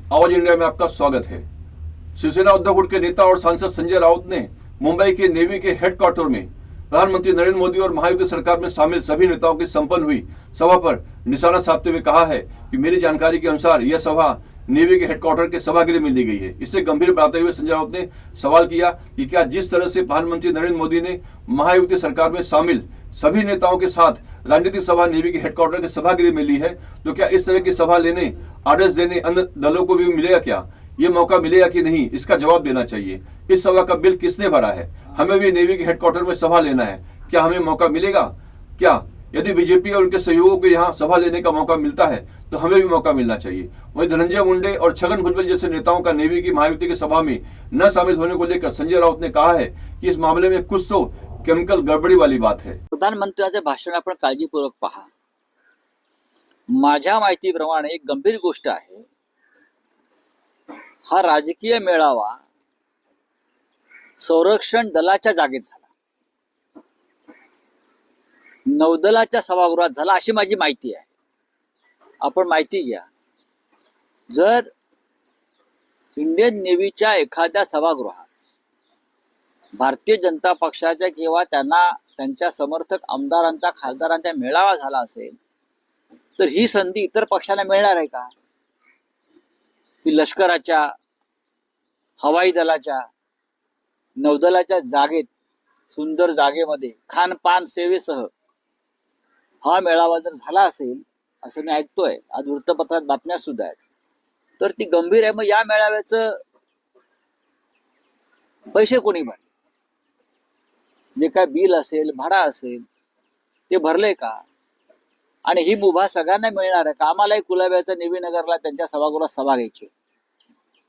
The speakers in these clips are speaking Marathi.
आवाज इंडिया में आपका स्वागत है। शिवसेना उद्धव गुट के नेता और सांसद संजय राउत ने मुंबई के नेवी के हेडक्वार्टर में प्रधानमंत्री नरेंद्र मोदी और महायुति सरकार में शामिल सभी नेताओं की संपन्न हुई सभा पर निशाना साधते हुए कहा है कि मेरी जानकारी के अनुसार यह सभा नेवी के हेडक्वार्टर के सभागृह में ली गई है। इससे गंभीर बनाते हुए संजय राउत ने सवाल किया कि क्या जिस तरह से प्रधानमंत्री नरेंद्र मोदी ने महायुति सरकार में शामिल सभी नेताओं के साथ राजनीतिक सभा नेवी के हेडक्वार्टर के सभागृह में ली है, तो क्या इस तरह की सभा लेने, आदेश देने अन्य दलों को भी मिलेगा? क्या ये मौका मिलेगा कि नहीं, इसका जवाब देना चाहिए। इस सभा का बिल किसने भरा है? हमें भी नेवी के हेडक्वार्टर में सभा लेना है, क्या हमें मौका मिलेगा? क्या यदि बीजेपी और उनके सहयोगियों को यहाँ सभा लेने का मौका मिलता है तो हमें भी मौका मिलना चाहिए। वहीं धनंजय मुंडे और छगन भुजबल जैसे नेताओं का नेवी की महायुति की सभा में न शामिल होने को लेकर संजय राउत ने कहा है कि इस मामले में कुछ तो केमिकल गडबडी वाली बात है। प्रधानमंत्र्यांचे भाषण आपण काळजीपूर्वक पहा। माझ्या माहितीप्रमाणे एक गंभीर गोष्ट आहे, हा राजकीय मेळावा संरक्षण दलाच्या जागेत झाला, नौदलाच्या सभागृहात झाला अशी माझी माहिती आहे। आपण माहिती घ्या, जर इंडियन नेव्हीच्या एखाद्या सभागृहात भारतीय जनता पक्षाच्या किंवा त्यांच्या समर्थक आमदारांचा, खासदारांचा मेळावा झाला असेल तर ही संधी इतर पक्षांना मिळणार आहे का? की लष्कराच्या, हवाई दलाच्या, नौदलाच्या जागेत, सुंदर जागेमध्ये खानपान सेवेसह हा मेळावा जर झाला असेल असं मी ऐकतोय, आज वृत्तपत्रात बातम्या सुद्धा आहेत, तर ती गंभीर आहे। मग या मेळाव्याचं पैसे कोणी भरले? जे काय बिल असेल, भाडा असेल, ते भरले का? आणि ही मुभा सगळ्यांना मिळणार आहे का? आम्हालाही कुलाब्याच्या नेव्हीनगरला त्यांच्या सभागृहात सभा घ्यायची,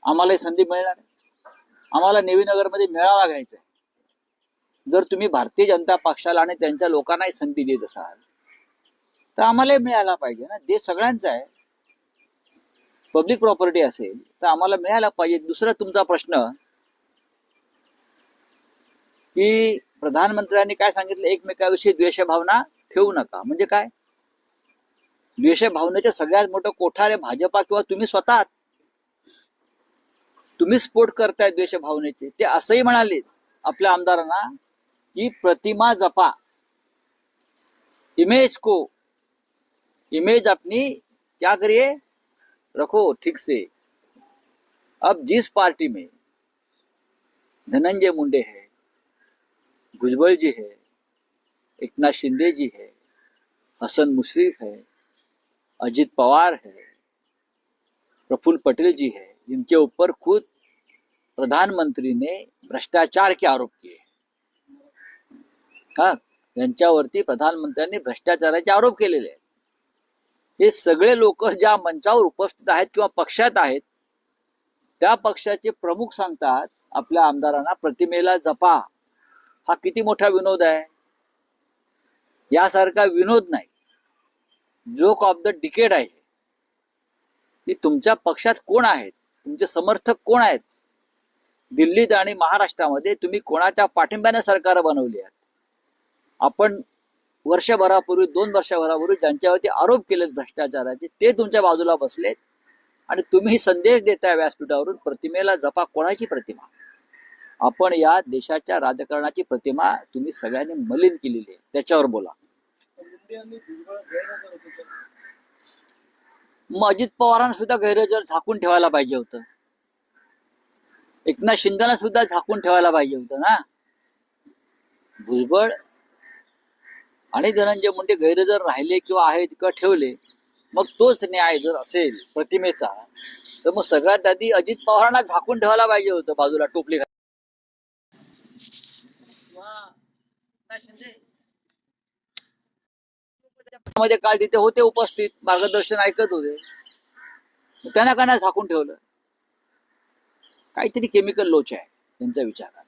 आम्हालाही संधी मिळणार आहे। आम्हाला नेव्हीनगरमध्ये मेळावा घ्यायचा आहे। जर तुम्ही भारतीय जनता पक्षाला आणि त्यांच्या लोकांनाही संधी देत असाल तर आम्हालाही मिळायला पाहिजे ना। देश सगळ्यांचा आहे, पब्लिक प्रॉपर्टी असेल तर आम्हाला मिळायला पाहिजे। दुसरा तुमचा प्रश्न की प्रधानमंत्र्यांनी काय सांगितलं, एकमेकाविषयी द्वेषभावना ठेवू नका। म्हणजे काय? द्वेषभावनेचे सगळ्यात मोठं कोठार आहे भाजपा किंवा तुम्ही स्वतः। तुम्ही स्फोट करताय द्वेषभावनेचे। ते असंही म्हणाले आपल्या आमदारांना की प्रतिमा जपा, इमेज अपनी क्या करिए, रखो ठीक से। अब जिस पार्टी में धनंजय मुंडे है, भुजबल जी है, एकनाथ शिंदे जी है, हसन मुश्रीफ है, अजित पवार है, प्रफुल्ल पटेल जी है, जिनके ऊपर खुद प्रधानमंत्री ने भ्रष्टाचार के आरोप किए, हाँ, त्यांच्यावरती प्रधानमंत्र्यांनी भ्रष्टाचाराचे आरोप केलेले आहेत। हे सगळे लोक ज्या मंचावर उपस्थित आहेत किंवा पक्षात आहेत, त्या पक्षाचे प्रमुख सांगतात आपल्या आमदारांना प्रतिमेला जपा। हा किती मोठा विनोद आहे। यासारखा विनोद नाही, जोक ऑफ द डिकेड आहे। की तुमच्या पक्षात कोण आहेत, तुमचे समर्थक कोण आहेत, दिल्लीत आणि महाराष्ट्रामध्ये तुम्ही कोणाच्या पाठिंब्याने सरकार बनवली आहेत। आपण वर्षभरापूर्वी, 2 वर्षभरापूर्वी ज्यांच्यावरती आरोप केलेत भ्रष्टाचाराचे, ते तुमच्या बाजूला बसलेत आणि तुम्ही संदेश देताय व्यासपीठावरून प्रतिमेला जपा। कोणाची प्रतिमा? आपण या देशाच्या राजकारणाची प्रतिमा तुम्ही सगळ्यांनी मलिन केलेली आहे, त्याच्यावर बोला। मग अजित पवारांना सुद्धा गैरहजर झाकून ठेवायला पाहिजे होतं, एकनाथ शिंदेला सुद्धा झाकून ठेवायला पाहिजे होतं ना। भुजबळ आणि धनंजय मुंडे गैरहजर राहिले किंवा आहेत किंवा ठेवले, मग तोच न्याय जर असेल प्रतिमेचा, तर मग सगळ्यात आधी अजित पवारांना झाकून ठेवायला पाहिजे होतं बाजूला टोपली मध्ये। काल तिथे होते उपस्थित, मार्गदर्शन ऐकत होते, त्यांना का नाही झाकून ठेवलं? काहीतरी केमिकल लोच आहे त्यांच्या विचारात।